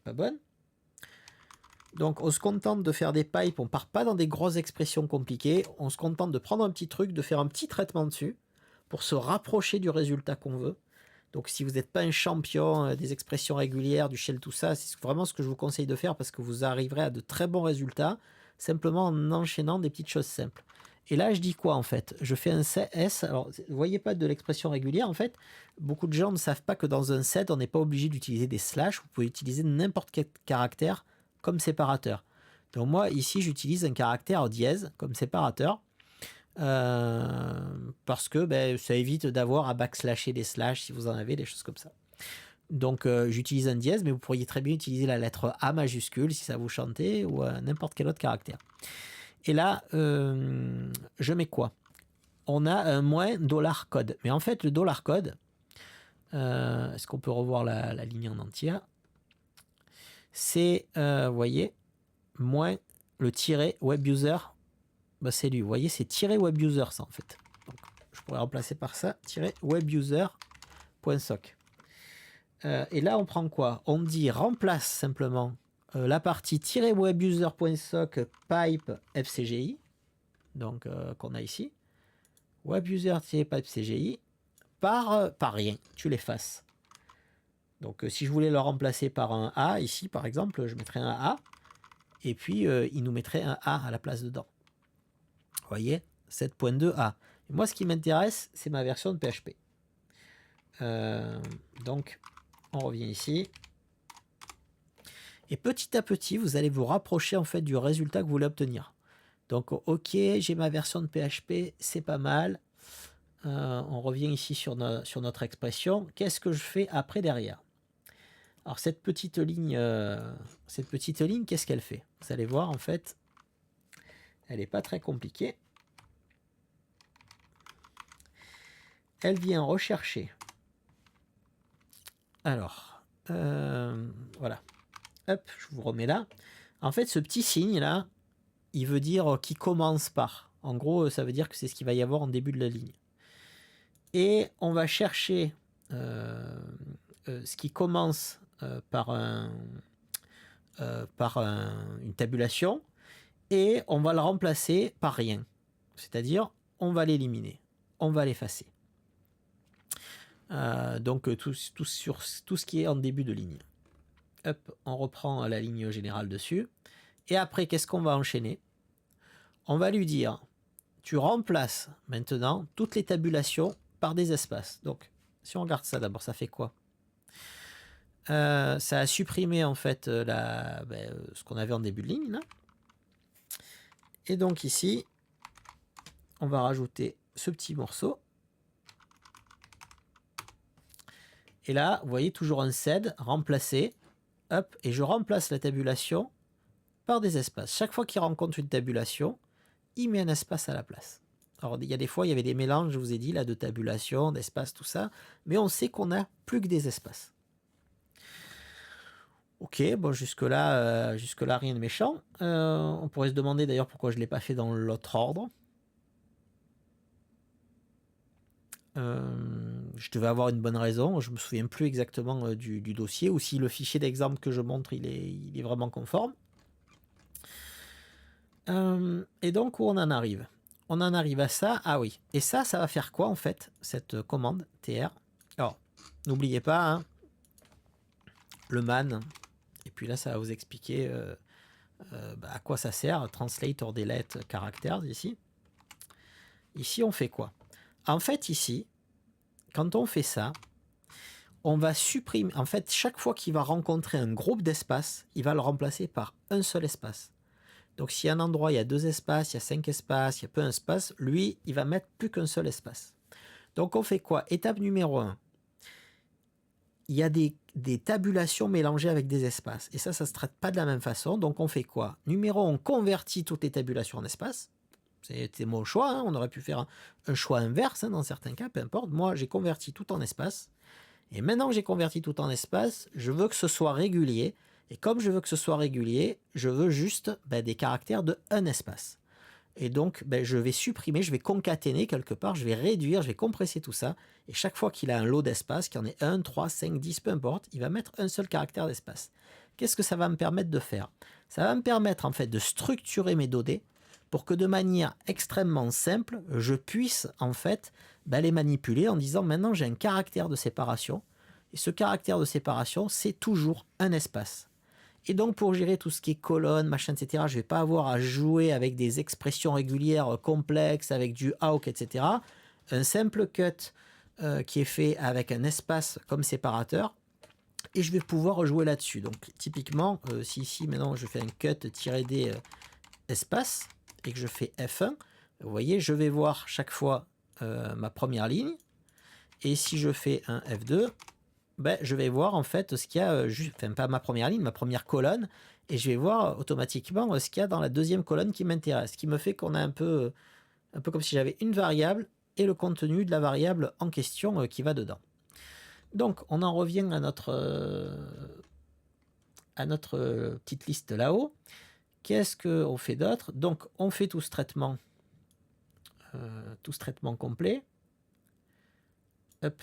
pas bonne. Donc on se contente de faire des pipes, on part pas dans des grosses expressions compliquées, on se contente de prendre un petit truc, de faire un petit traitement dessus pour se rapprocher du résultat qu'on veut. Donc si vous n'êtes pas un champion des expressions régulières, du shell, tout ça, c'est vraiment ce que je vous conseille de faire parce que vous arriverez à de très bons résultats simplement en enchaînant des petites choses simples. Et là, je dis quoi en fait? Je fais un CS. Alors, vous voyez pas de l'expression régulière en fait. Beaucoup de gens ne savent pas que dans un set, on n'est pas obligé d'utiliser des slash. Vous pouvez utiliser n'importe quel caractère comme séparateur. Donc moi, ici, j'utilise un caractère dièse comme séparateur. Parce que ça évite d'avoir à backslasher des slash si vous en avez, des choses comme ça. Donc j'utilise un dièse, mais vous pourriez très bien utiliser la lettre A majuscule si ça vous chantait, ou n'importe quel autre caractère. Et là, je mets quoi? On a un $ code. Mais en fait, le $code, est-ce qu'on peut revoir la ligne en entière? C'est, vous voyez, moins le tiret webuser. C'est lui. Vous voyez, c'est tiret webuser, ça, en fait. Donc, je pourrais remplacer par ça, tiret webuser.soc. Et là, on prend quoi? On dit remplace simplement la partie webuser.soc pipe fcgi, donc qu'on a ici, webuser-pipe cgi, par rien, tu l'effaces. Donc si je voulais le remplacer par un A, ici par exemple, je mettrais un A, et puis il nous mettrait un A à la place dedans. Vous voyez, 7.2a. Moi, ce qui m'intéresse, c'est ma version de PHP. Donc, on revient ici. Et petit à petit, vous allez vous rapprocher en fait du résultat que vous voulez obtenir. Donc, ok, j'ai ma version de PHP, c'est pas mal. On revient ici sur notre expression. Qu'est-ce que je fais après derrière? Alors, cette petite ligne, qu'est-ce qu'elle fait? Vous allez voir, en fait, elle n'est pas très compliquée. Elle vient rechercher. Alors, voilà. Hop, je vous remets là. En fait, ce petit signe là, il veut dire qui commence par. En gros, ça veut dire que c'est ce qu'il va y avoir en début de la ligne. Et on va chercher ce qui commence par une tabulation, et on va le remplacer par rien. C'est-à-dire, on va l'éliminer, on va l'effacer. Donc tout ce qui est en début de ligne. Hop, on reprend la ligne générale dessus. Et après, qu'est-ce qu'on va enchaîner? On va lui dire, tu remplaces maintenant toutes les tabulations par des espaces. Donc, si on regarde ça d'abord, ça fait quoi? Ça a supprimé en fait ce qu'on avait en début de ligne là. Et donc ici, on va rajouter ce petit morceau. Et là, vous voyez, toujours un sed, remplacer, hop, et je remplace la tabulation par des espaces. Chaque fois qu'il rencontre une tabulation, il met un espace à la place. Alors, il y a des fois, il y avait des mélanges, je vous ai dit, là, de tabulation, d'espace, tout ça, mais on sait qu'on n'a plus que des espaces. Ok, bon, jusque-là, rien de méchant. On pourrait se demander d'ailleurs pourquoi je ne l'ai pas fait dans l'autre ordre. Je devais avoir une bonne raison, je me souviens plus exactement du dossier, ou si le fichier d'exemple que je montre, il est vraiment conforme. Et donc, où on en arrive? On en arrive à ça. Ah oui, et ça va faire quoi en fait, cette commande tr? Alors, n'oubliez pas, hein, le man, et puis là, ça va vous expliquer à quoi ça sert, translate or delete characters, ici. Ici, on fait quoi? En fait, ici, quand on fait ça, on va supprimer, en fait, chaque fois qu'il va rencontrer un groupe d'espaces, il va le remplacer par un seul espace. Donc, si à un endroit, il y a 2 espaces, il y a 5 espaces, il y a peu d'espace, lui, il va mettre plus qu'un seul espace. Donc, on fait quoi? Étape numéro 1. Il y a des tabulations mélangées avec des espaces. Et ça ne se traite pas de la même façon. Donc, on fait quoi? Numéro 1, on convertit toutes les tabulations en espaces. C'était mon choix, hein. On aurait pu faire un choix inverse, hein, dans certains cas, peu importe. Moi, j'ai converti tout en espace. Et maintenant que j'ai converti tout en espace, je veux que ce soit régulier. Et comme je veux que ce soit régulier, je veux juste des caractères de un espace. Et donc, je vais supprimer, je vais concaténer quelque part, je vais réduire, je vais compresser tout ça. Et chaque fois qu'il a un lot d'espace, qu'il y en ait 1, 3, 5, 10, peu importe, il va mettre un seul caractère d'espace. Qu'est-ce que ça va me permettre de faire? Ça va me permettre en fait de structurer mes données pour que de manière extrêmement simple, je puisse en fait les manipuler en disant maintenant j'ai un caractère de séparation. Et ce caractère de séparation, c'est toujours un espace. Et donc, pour gérer tout ce qui est colonne, machin, etc., je ne vais pas avoir à jouer avec des expressions régulières complexes, avec du awk, etc. Un simple cut qui est fait avec un espace comme séparateur, et je vais pouvoir jouer là-dessus. Donc, typiquement, si ici, maintenant, je fais un cut-d espace, et que je fais F1, vous voyez, je vais voir chaque fois ma première ligne, et si je fais un F2, je vais voir en fait ce qu'il y a, enfin pas ma première ligne, ma première colonne, et je vais voir automatiquement ce qu'il y a dans la deuxième colonne qui m'intéresse, ce qui me fait qu'on a un peu comme si j'avais une variable et le contenu de la variable en question qui va dedans. Donc on en revient à notre petite liste là-haut. Qu'est-ce qu'on fait d'autre? Donc on fait tout ce traitement complet. Hop.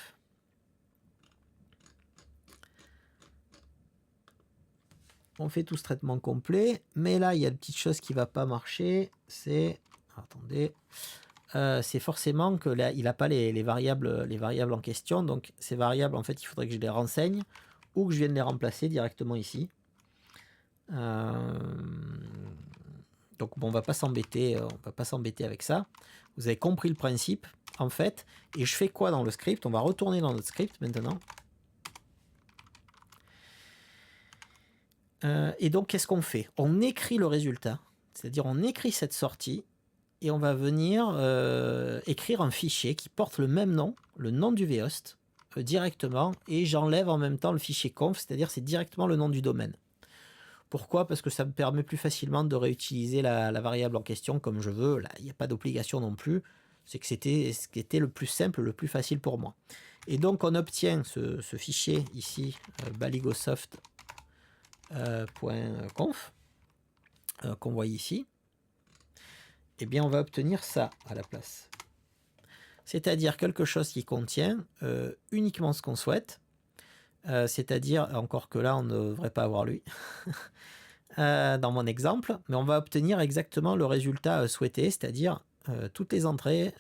On fait tout ce traitement complet, mais là, il y a une petite chose qui ne va pas marcher, c'est... Attendez. C'est forcément que là, il n'a pas les variables en question, donc ces variables, en fait, il faudrait que je les renseigne ou que je vienne les remplacer directement ici. Donc, bon, on va pas s'embêter avec ça. Vous avez compris le principe, en fait. Et je fais quoi dans le script? On va retourner dans notre script maintenant. Et donc, qu'est-ce qu'on fait? On écrit le résultat, c'est-à-dire on écrit cette sortie, et on va venir écrire un fichier qui porte le même nom, le nom du vhost, directement, et j'enlève en même temps le fichier conf, c'est-à-dire c'est directement le nom du domaine. Pourquoi? Parce que ça me permet plus facilement de réutiliser la variable en question comme je veux. Là, il n'y a pas d'obligation non plus. C'est que c'était ce qui était le plus simple, le plus facile pour moi. Et donc, on obtient ce fichier ici, baligosoft.conf, qu'on voit ici. Eh bien, on va obtenir ça à la place. C'est-à-dire quelque chose qui contient uniquement ce qu'on souhaite. C'est-à-dire, encore que là, on ne devrait pas avoir lui. Dans mon exemple, mais on va obtenir exactement le résultat souhaité, c'est-à-dire toutes les entrées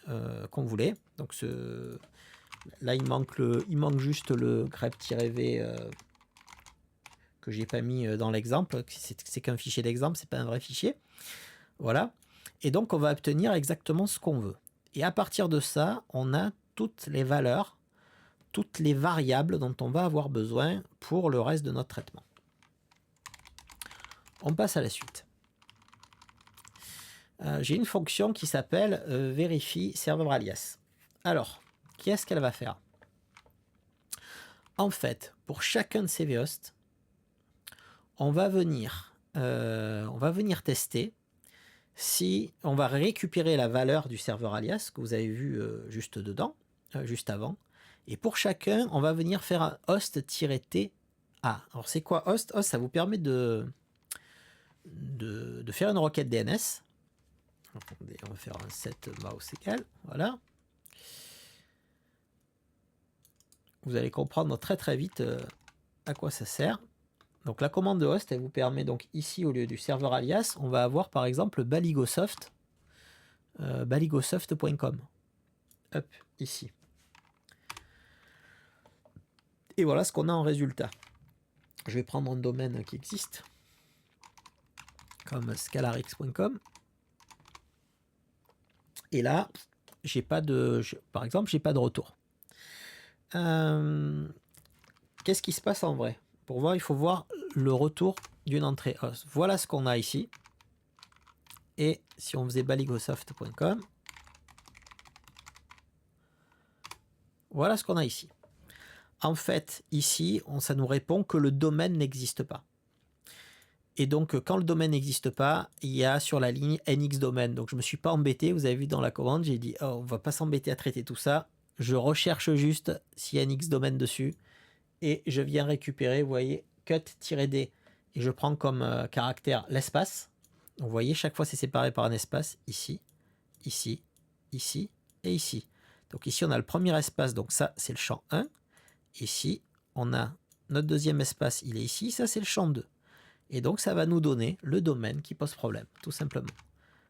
qu'on voulait. Donc là, il manque juste le grep-v que j'ai pas mis dans l'exemple. C'est qu'un fichier d'exemple, c'est pas un vrai fichier. Voilà. Et donc, on va obtenir exactement ce qu'on veut. Et à partir de ça, on a toutes les valeurs, toutes les variables dont on va avoir besoin pour le reste de notre traitement. On passe à la suite. J'ai une fonction qui s'appelle verify server alias. Alors, qu'est-ce qu'elle va faire? En fait, pour chacun de ces vhosts, on va venir tester si on va récupérer la valeur du serveur alias que vous avez vu juste dedans, juste avant. Et pour chacun, on va venir faire un host-t Ah, alors c'est quoi host? Host, ça vous permet de faire une requête DNS. Attendez, on va faire un set mouse égal, voilà. Vous allez comprendre très très vite à quoi ça sert. Donc la commande de host, elle vous permet donc ici, au lieu du serveur alias, on va avoir par exemple baligosoft, baligosoft.com. Hop, ici. Et voilà ce qu'on a en résultat. Je vais prendre un domaine qui existe, comme scalarx.com. Et là, par exemple, j'ai pas de retour. Qu'est-ce qui se passe en vrai? Pour voir, il faut voir le retour d'une entrée host. Voilà ce qu'on a ici. Et si on faisait baligosoft.com, voilà ce qu'on a ici. En fait, ici, ça nous répond que le domaine n'existe pas. Et donc, quand le domaine n'existe pas, il y a sur la ligne NX domaine. Donc, je ne me suis pas embêté. Vous avez vu dans la commande, j'ai dit, oh, on ne va pas s'embêter à traiter tout ça. Je recherche juste s'il y a NX domaine dessus. Et je viens récupérer, vous voyez, cut-d. Et je prends comme caractère l'espace. Vous voyez, chaque fois, c'est séparé par un espace. Ici, ici, ici et ici. Donc ici, on a le premier espace. Donc ça, c'est le champ 1. Ici, on a notre deuxième espace. Il est ici. Ça, c'est le champ 2. Et donc, ça va nous donner le domaine qui pose problème, tout simplement.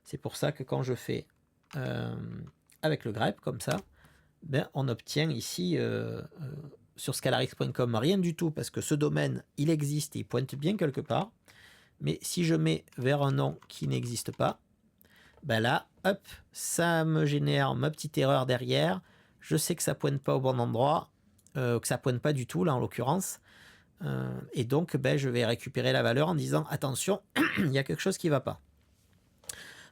C'est pour ça que quand je fais avec le grep, comme ça, ben, on obtient ici, sur scalarx.com, rien du tout, parce que ce domaine, il existe et il pointe bien quelque part. Mais si je mets vers un nom qui n'existe pas, ben là, hop, ça me génère ma petite erreur derrière. Je sais que ça pointe pas au bon endroit, que ça pointe pas du tout, là, en l'occurrence. Et donc, ben, je vais récupérer la valeur en disant attention, il y a quelque chose qui ne va pas.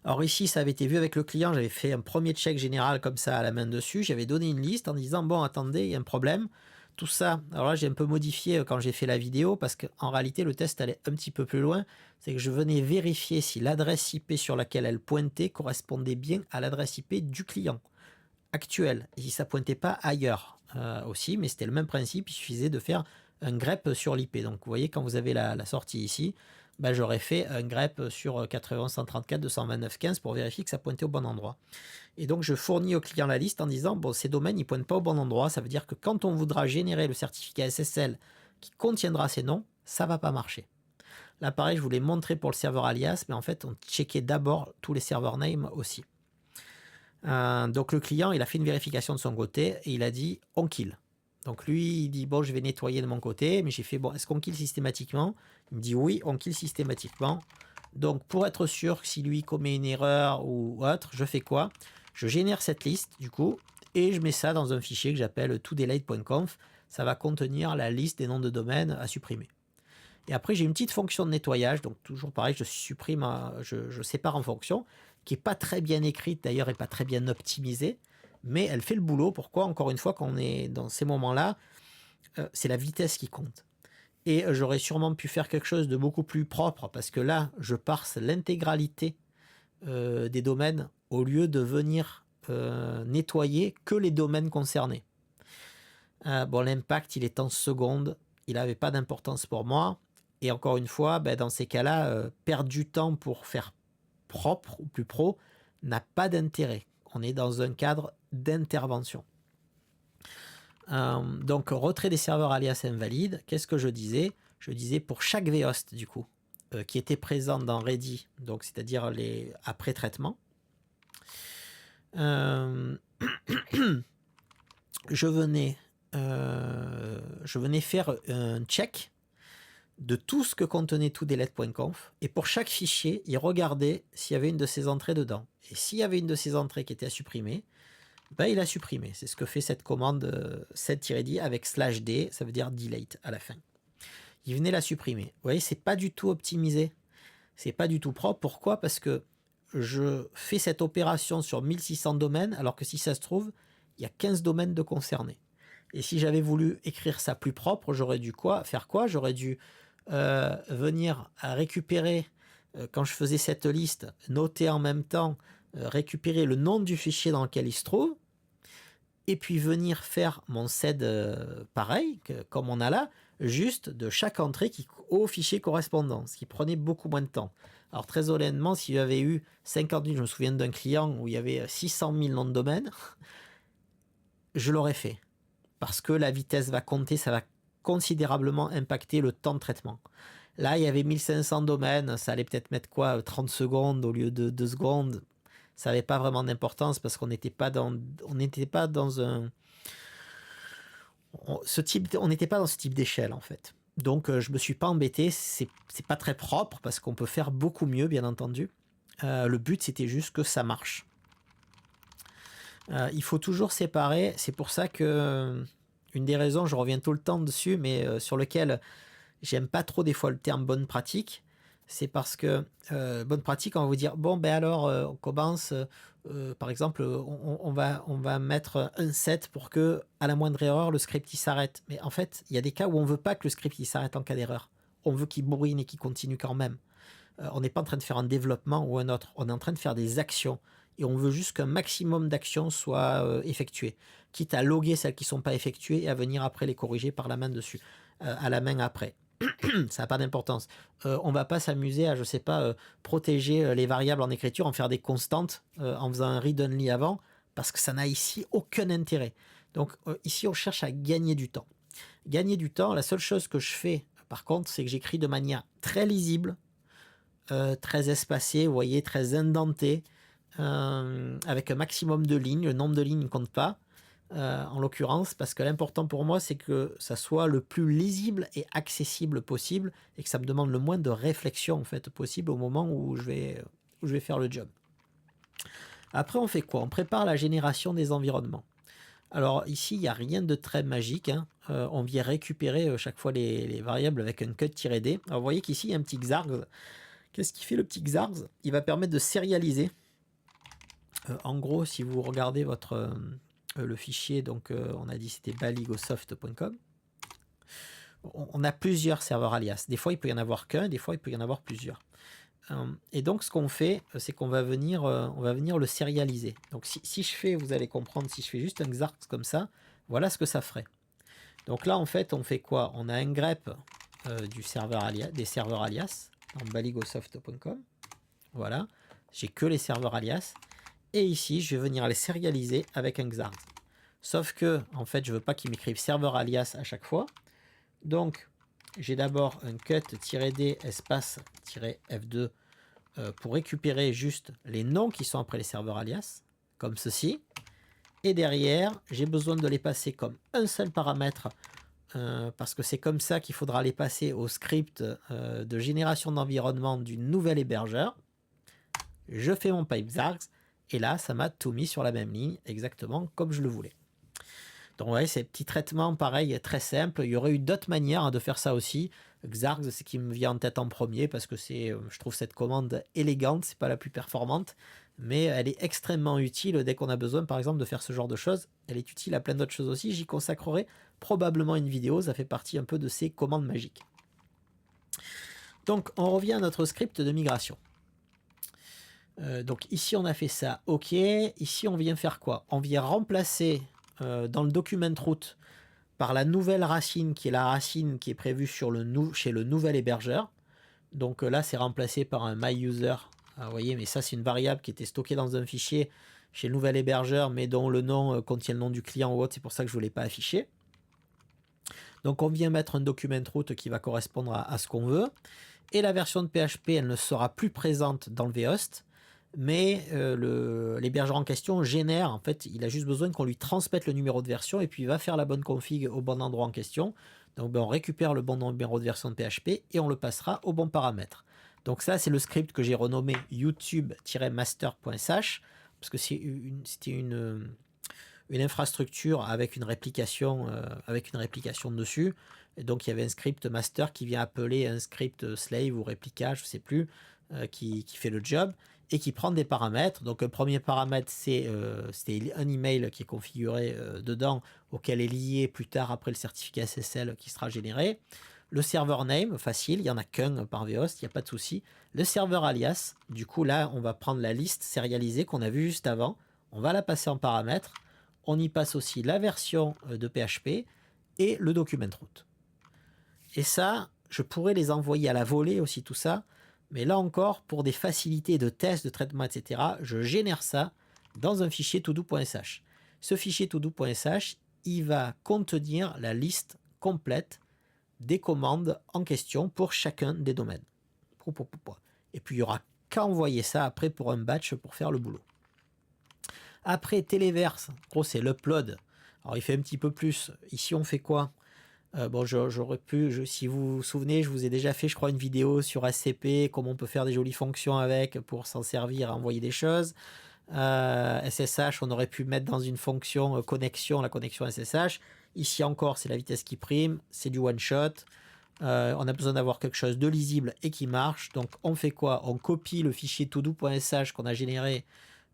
Alors ici, ça avait été vu avec le client, j'avais fait un premier check général comme ça à la main dessus, j'avais donné une liste en disant bon, attendez, il y a un problème. Tout ça, alors là, j'ai un peu modifié quand j'ai fait la vidéo parce qu'en réalité, le test allait un petit peu plus loin. C'est que je venais vérifier si l'adresse IP sur laquelle elle pointait correspondait bien à l'adresse IP du client actuel. Et si ça pointait pas ailleurs aussi, mais c'était le même principe, il suffisait de faire un grep sur l'IP. Donc vous voyez, quand vous avez la sortie ici, ben, j'aurais fait un grep sur 91.134.229.15 pour vérifier que ça pointait au bon endroit. Et donc je fournis au client la liste en disant bon, ces domaines ils pointent pas au bon endroit, ça veut dire que quand on voudra générer le certificat SSL qui contiendra ces noms, ça va pas marcher. Là pareil, je voulais montrer pour le serveur alias, mais en fait on checkait d'abord tous les serveurs name aussi. Donc le client il a fait une vérification de son côté et il a dit on kill. Donc lui il dit bon, je vais nettoyer de mon côté, mais j'ai fait bon, est-ce qu'on kill systématiquement? Il me dit oui, on kill systématiquement. Donc pour être sûr que si lui commet une erreur ou autre, je fais quoi? Je génère cette liste du coup et je mets ça dans un fichier que j'appelle todelete.conf. Ça va contenir la liste des noms de domaine à supprimer. Et après j'ai une petite fonction de nettoyage, donc toujours pareil, je supprime, je sépare en fonction, qui n'est pas très bien écrite d'ailleurs et pas très bien optimisée, mais elle fait le boulot. Pourquoi? Encore une fois, quand on est dans ces moments-là, c'est la vitesse qui compte. Et j'aurais sûrement pu faire quelque chose de beaucoup plus propre, parce que là, je parse l'intégralité des domaines au lieu de venir nettoyer que les domaines concernés. Bon, l'impact, il est en secondes, il n'avait pas d'importance pour moi. Et encore une fois, ben, dans ces cas-là, perdre du temps pour faire propre ou plus pro n'a pas d'intérêt. On est dans un cadre d'intervention. Donc, retrait des serveurs alias invalides. Qu'est-ce que je disais? Je disais pour chaque vhost, du coup, qui était présent dans ready, donc c'est-à-dire les après traitement, je venais faire un check de tout ce que contenait todelete.conf, et pour chaque fichier, il regardait s'il y avait une de ces entrées dedans. Et s'il y avait une de ces entrées qui était à supprimer, ben, il a supprimé. C'est ce que fait cette commande set-d avec /d, ça veut dire delete à la fin. Il venait la supprimer. Vous voyez, c'est pas du tout optimisé. C'est pas du tout propre. Pourquoi? Parce que je fais cette opération sur 1600 domaines, alors que si ça se trouve, il y a 15 domaines de concernés. Et si j'avais voulu écrire ça plus propre, j'aurais dû faire quoi? J'aurais dû venir à récupérer, quand je faisais cette liste, noter en même temps, récupérer le nom du fichier dans lequel il se trouve, et puis venir faire mon sed pareil, comme on a là, juste de chaque entrée au fichier correspondant, ce qui prenait beaucoup moins de temps. Alors très honnêtement, s'il y avait eu 50 000, je me souviens d'un client où il y avait 600 000 noms de domaine, je l'aurais fait. Parce que la vitesse va compter, ça va considérablement impacter le temps de traitement. Là, il y avait 1500 domaines, ça allait peut-être mettre quoi, 30 secondes au lieu de 2 secondes. Ça n'avait pas vraiment d'importance parce qu'on n'était pas dans ce type d'échelle en fait. Donc je me suis pas embêté, c'est pas très propre parce qu'on peut faire beaucoup mieux bien entendu. Le but c'était juste que ça marche. Il faut toujours séparer, c'est pour ça que une des raisons, je reviens tout le temps dessus, mais sur lequel j'aime pas trop des fois le terme bonne pratique, c'est parce que bonne pratique, on va vous dire, bon ben alors on commence, par exemple, on va mettre un set pour que à la moindre erreur, le script il s'arrête. Mais en fait, il y a des cas où on veut pas que le script il s'arrête en cas d'erreur. On veut qu'il bourrine et qu'il continue quand même. On n'est pas en train de faire un développement ou un autre, on est en train de faire des actions. Et on veut juste qu'un maximum d'actions soient effectuées, quitte à loguer celles qui ne sont pas effectuées et à venir après les corriger par la main dessus, à la main après. Ça n'a pas d'importance. On va pas s'amuser à, je sais pas, protéger les variables en écriture, en faire des constantes, en faisant un read-only avant, parce que ça n'a ici aucun intérêt. Donc ici, on cherche à gagner du temps. Gagner du temps, la seule chose que je fais, par contre, c'est que j'écris de manière très lisible, très espacée, vous voyez, très indentée, avec un maximum de lignes. Le nombre de lignes ne compte pas. En l'occurrence, parce que l'important pour moi, c'est que ça soit le plus lisible et accessible possible, et que ça me demande le moins de réflexion en fait possible au moment où je vais faire le job. Après, on fait quoi? On prépare la génération des environnements. Alors ici, il n'y a rien de très magique, hein. On vient récupérer chaque fois les variables avec un cut-d. Alors vous voyez qu'ici, il y a un petit xargs. Qu'est-ce qui fait le petit xargs? Il va permettre de sérialiser. En gros, si vous regardez le fichier, donc on a dit c'était baligosoft.com. On a plusieurs serveurs alias. Des fois, il peut y en avoir qu'un, des fois, il peut y en avoir plusieurs. Et donc, ce qu'on fait, c'est qu'on va venir le sérialiser. Donc, si je fais, vous allez comprendre, si je fais juste un xargs comme ça, voilà ce que ça ferait. Donc là, en fait, on fait quoi? On a un grep des serveurs alias dans baligosoft.com. Voilà. J'ai que les serveurs alias. Et ici, je vais venir les sérialiser avec un xargs. Sauf que, en fait, je ne veux pas qu'il m'écrive serveur alias à chaque fois. Donc, j'ai d'abord un cut-d espace-f2 pour récupérer juste les noms qui sont après les serveurs alias, comme ceci. Et derrière, j'ai besoin de les passer comme un seul paramètre, parce que c'est comme ça qu'il faudra les passer au script de génération d'environnement du nouvel hébergeur. Je fais mon pipe xargs. Et là, ça m'a tout mis sur la même ligne, exactement comme je le voulais. Donc, vous voyez, ces petits traitements, pareil, très simples. Il y aurait eu d'autres manières de faire ça aussi. Xargs, c'est ce qui me vient en tête en premier parce que je trouve cette commande élégante. C'est pas la plus performante, mais elle est extrêmement utile dès qu'on a besoin, par exemple, de faire ce genre de choses. Elle est utile à plein d'autres choses aussi. J'y consacrerai probablement une vidéo. Ça fait partie un peu de ces commandes magiques. Donc, on revient à notre script de migration. Donc ici on a fait ça, ok. Ici on vient faire quoi? On vient remplacer dans le document route par la nouvelle racine qui est la racine qui est prévue chez le nouvel hébergeur. Donc là c'est remplacé par un myUser. Vous voyez, mais ça c'est une variable qui était stockée dans un fichier chez le nouvel hébergeur, mais dont le nom contient le nom du client ou autre, c'est pour ça que je ne l'ai pas affiché. Donc on vient mettre un document route qui va correspondre à ce qu'on veut. Et la version de PHP, elle ne sera plus présente dans le vhost. Mais l'hébergeur en question génère, en fait, il a juste besoin qu'on lui transmette le numéro de version et puis il va faire la bonne config au bon endroit en question. Donc on récupère le bon numéro de version de PHP et on le passera au bon paramètre. Donc ça, c'est le script que j'ai renommé youtube-master.sh parce que c'était une infrastructure avec une réplication dessus. Et donc il y avait un script master qui vient appeler un script slave ou réplica, je ne sais plus, qui fait le job et qui prend des paramètres. Donc, un premier paramètre, c'était un email qui est configuré dedans, auquel est lié plus tard après le certificat SSL qui sera généré. Le serveur name, facile, il n'y en a qu'un par vhost, il n'y a pas de souci. Le serveur alias, du coup, là, on va prendre la liste sérialisée qu'on a vue juste avant. On va la passer en paramètres. on y passe aussi la version de PHP et le document route. Et ça, je pourrais les envoyer à la volée aussi, tout ça. Mais là encore, pour des facilités de test, de traitement, etc., je génère ça dans un fichier todo.sh. Ce fichier todo.sh, il va contenir la liste complète des commandes en question pour chacun des domaines. Et puis, il n'y aura qu'à envoyer ça après pour un batch pour faire le boulot. Après, Téléverse, en gros, c'est l'upload. Alors, il fait un petit peu plus. Ici, on fait quoi ? Bon, j'aurais pu, si vous vous souvenez, je vous ai déjà fait, je crois, une vidéo sur SCP, comment on peut faire des jolies fonctions avec pour s'en servir à envoyer des choses. SSH, on aurait pu mettre dans une fonction connexion, la connexion SSH. Ici encore, c'est la vitesse qui prime, c'est du one-shot. On a besoin d'avoir quelque chose de lisible et qui marche. Donc, on fait quoi ? On copie le fichier todo.sh qu'on a généré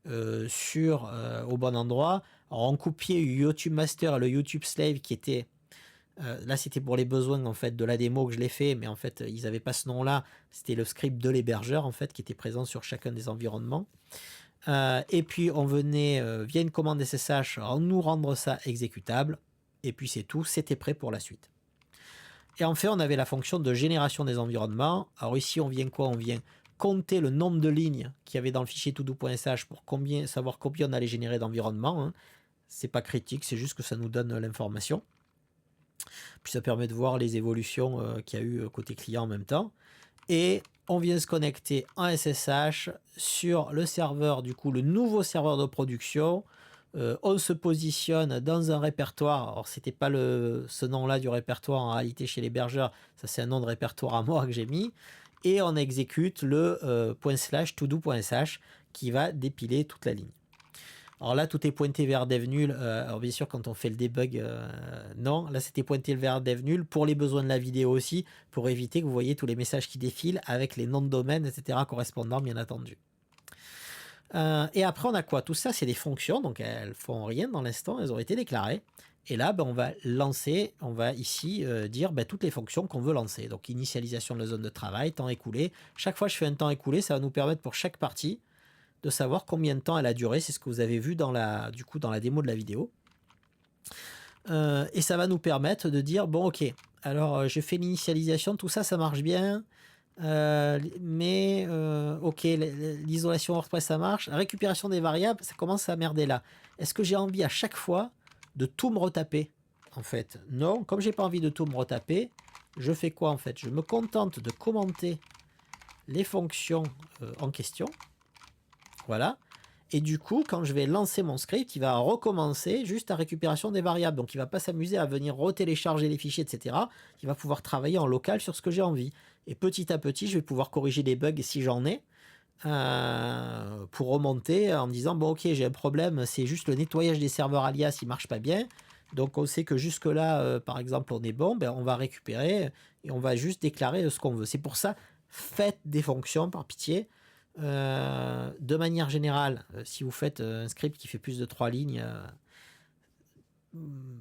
au bon endroit. Alors, on copiait le YouTube Master et le YouTube Slave qui était... là, c'était pour les besoins en fait de la démo que je l'ai fait, mais en fait, ils n'avaient pas ce nom-là. C'était le script de l'hébergeur en fait qui était présent sur chacun des environnements. Et puis, on venait via une commande SSH nous rendre ça exécutable. Et puis, c'est tout. C'était prêt pour la suite. Et enfin, on avait la fonction de génération des environnements. Alors ici, on vient quoi ? On vient compter le nombre de lignes qu'il y avait dans le fichier todo.sh pour savoir combien on allait générer d'environnements. Hein. C'est pas critique, c'est juste que ça nous donne l'information. Puis ça permet de voir les évolutions qu'il y a eu côté client en même temps. Et on vient se connecter en SSH sur le serveur, du coup, le nouveau serveur de production. On se positionne dans un répertoire. Alors, c'était pas ce nom-là du répertoire en réalité chez l'hébergeur. Ça, c'est un nom de répertoire à moi que j'ai mis. Et on exécute le /todo.sh qui va dépiler toute la ligne. Alors là, tout est pointé vers dev nul. Alors bien sûr, quand on fait le debug, non. Là, c'était pointé vers dev nul pour les besoins de la vidéo aussi, pour éviter que vous voyez tous les messages qui défilent avec les noms de domaine, etc. correspondants, bien entendu. Et après, on a quoi ? Tout ça, c'est des fonctions, donc elles font rien dans l'instant, elles ont été déclarées. Et là, on va lancer, on va ici dire toutes les fonctions qu'on veut lancer. Donc, initialisation de la zone de travail, temps écoulé. Chaque fois que je fais un temps écoulé, ça va nous permettre pour chaque partie de savoir combien de temps elle a duré. C'est ce que vous avez vu dans la démo de la vidéo. Et ça va nous permettre de dire, bon, ok, alors j'ai fait l'initialisation, tout ça, ça marche bien. Ok, l'isolation WordPress ça marche, la récupération des variables ça commence à merder là. Est-ce que j'ai envie à chaque fois de tout me retaper? En fait, non, comme j'ai pas envie de tout me retaper, je fais quoi en fait? Je me contente de commenter les fonctions en question. Voilà. Et du coup, quand je vais lancer mon script, il va recommencer juste la récupération des variables. Donc, il ne va pas s'amuser à venir retélécharger les fichiers, etc. Il va pouvoir travailler en local sur ce que j'ai envie. Et petit à petit, je vais pouvoir corriger les bugs si j'en ai pour remonter en me disant, bon, ok, j'ai un problème, c'est juste le nettoyage des serveurs alias, il ne marche pas bien. Donc, on sait que jusque-là, par exemple, on est bon, on va récupérer et on va juste déclarer ce qu'on veut. C'est pour ça, faites des fonctions, par pitié. De manière générale, si vous faites un script qui fait plus de 3 lignes,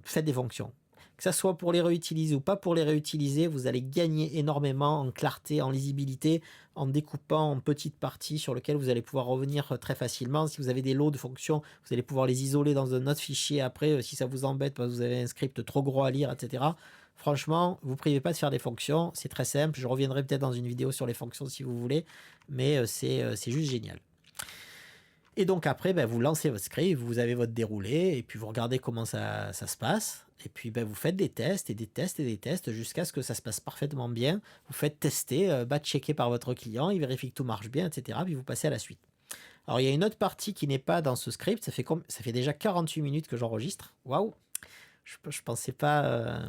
faites des fonctions. Que ça soit pour les réutiliser ou pas pour les réutiliser, vous allez gagner énormément en clarté, en lisibilité, en découpant en petites parties sur lesquelles vous allez pouvoir revenir très facilement. Si vous avez des lots de fonctions, vous allez pouvoir les isoler dans un autre fichier après, si ça vous embête parce que vous avez un script trop gros à lire, etc. Franchement, vous ne privez pas de faire des fonctions, c'est très simple. Je reviendrai peut-être dans une vidéo sur les fonctions si vous voulez, mais c'est juste génial. Et donc après, vous lancez votre script, vous avez votre déroulé, et puis vous regardez comment ça se passe, et puis vous faites des tests, et des tests, et des tests, jusqu'à ce que ça se passe parfaitement bien. Vous faites tester, checker par votre client, il vérifie que tout marche bien, etc. Puis vous passez à la suite. Alors il y a une autre partie qui n'est pas dans ce script, ça fait déjà 48 minutes que j'enregistre. Waouh! Je pensais pas...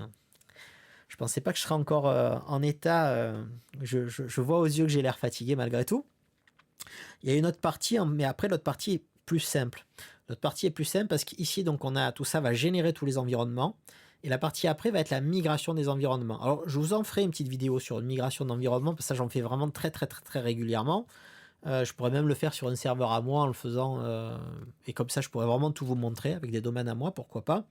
Je pensais pas que je serais encore en état. Je vois aux yeux que j'ai l'air fatigué malgré tout. Il y a une autre partie, mais après l'autre partie est plus simple. L'autre partie est plus simple parce qu'ici, donc, on a tout ça va générer tous les environnements. Et la partie après va être la migration des environnements. Alors, je vous en ferai une petite vidéo sur une migration d'environnement, parce que ça, j'en fais vraiment très, très, très, très régulièrement. Je pourrais même le faire sur un serveur à moi en le faisant. Et comme ça, je pourrais vraiment tout vous montrer avec des domaines à moi, pourquoi pas.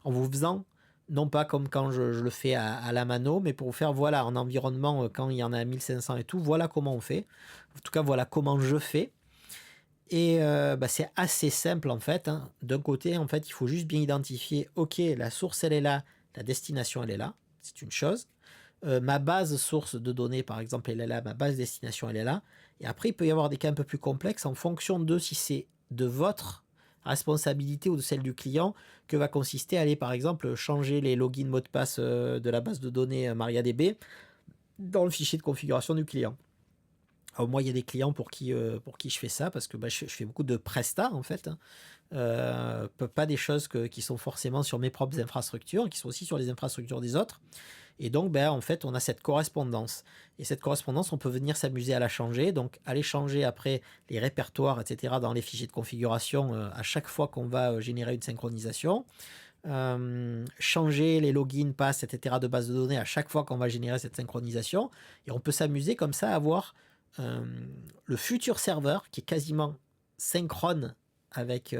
En vous faisant, non pas comme quand je le fais à la mano, mais pour vous faire, voilà, en environnement, quand il y en a 1500 et tout, voilà comment on fait. En tout cas, voilà comment je fais. Et c'est assez simple en fait, hein. D'un côté, en fait, il faut juste bien identifier, ok, la source elle est là, la destination elle est là, c'est une chose. Ma base source de données, par exemple, elle est là, ma base destination elle est là. Et après, il peut y avoir des cas un peu plus complexes en fonction de si c'est de votre responsabilité ou de celle du client que va consister à aller, par exemple, changer les logins mots de passe de la base de données MariaDB dans le fichier de configuration du client. Alors moi, il y a des clients pour qui je fais ça parce que je fais beaucoup de prestats en fait, hein. Pas des choses qui sont forcément sur mes propres infrastructures, qui sont aussi sur les infrastructures des autres. Et donc, en fait, on a cette correspondance. Et cette correspondance, on peut venir s'amuser à la changer. Donc, aller changer après les répertoires, etc., dans les fichiers de configuration à chaque fois qu'on va générer une synchronisation. Changer les logins, passes, etc., de base de données à chaque fois qu'on va générer cette synchronisation. Et on peut s'amuser comme ça à avoir le futur serveur qui est quasiment synchrone avec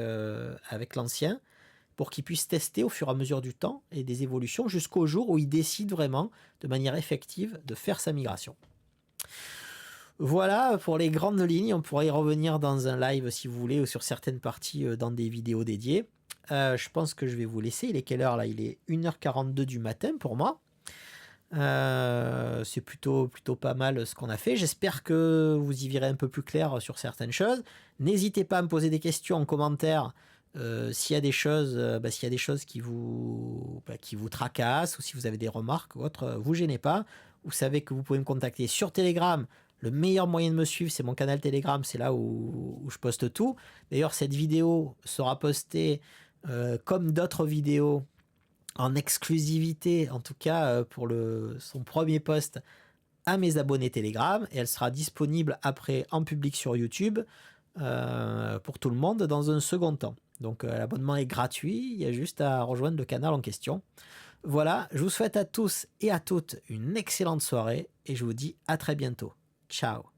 l'ancien pour qu'il puisse tester au fur et à mesure du temps et des évolutions jusqu'au jour où il décide vraiment de manière effective de faire sa migration. Voilà pour les grandes lignes, on pourrait y revenir dans un live si vous voulez ou sur certaines parties dans des vidéos dédiées. Je pense que je vais vous laisser, il est quelle heure là? Il est 1h42 du matin pour moi. C'est plutôt pas mal ce qu'on a fait. J'espère que vous y verrez un peu plus clair sur certaines choses. N'hésitez pas à me poser des questions en commentaire s'il y a des choses qui vous tracassent ou si vous avez des remarques ou autres, vous gênez pas. Vous savez que vous pouvez me contacter sur Telegram. Le meilleur moyen de me suivre, c'est mon canal Telegram. C'est là où je poste tout. D'ailleurs, cette vidéo sera postée comme d'autres vidéos en exclusivité, en tout cas pour son premier post à mes abonnés Telegram, et elle sera disponible après en public sur YouTube pour tout le monde dans un second temps. Donc l'abonnement est gratuit, il y a juste à rejoindre le canal en question. Voilà, je vous souhaite à tous et à toutes une excellente soirée et je vous dis à très bientôt. Ciao.